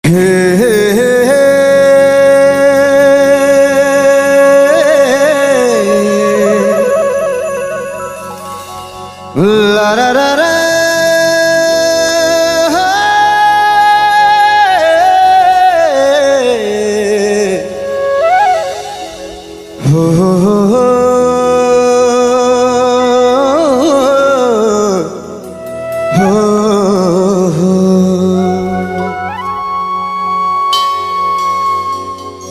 La la la la.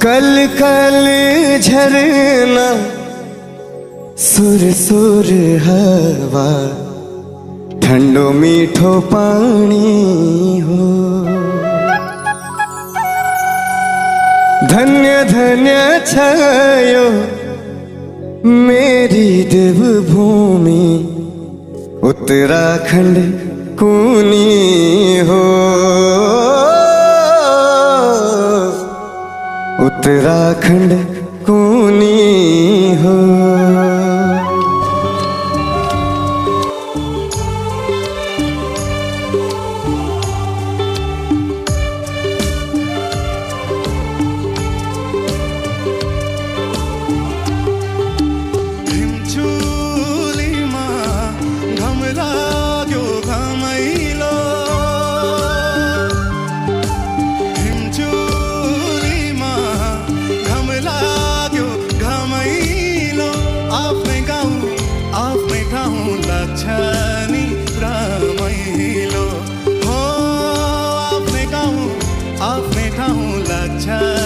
कल कल झरना सुर सुर हवा ठंडो मीठो पानी हो। धन्य धन्य छायो मेरी देवभूमि उत्तराखंड कूनी हो। उत्तराखंड कूनी हो। लक्षणी रमाइलो हो आफ्नै ठाउँ लक्षणी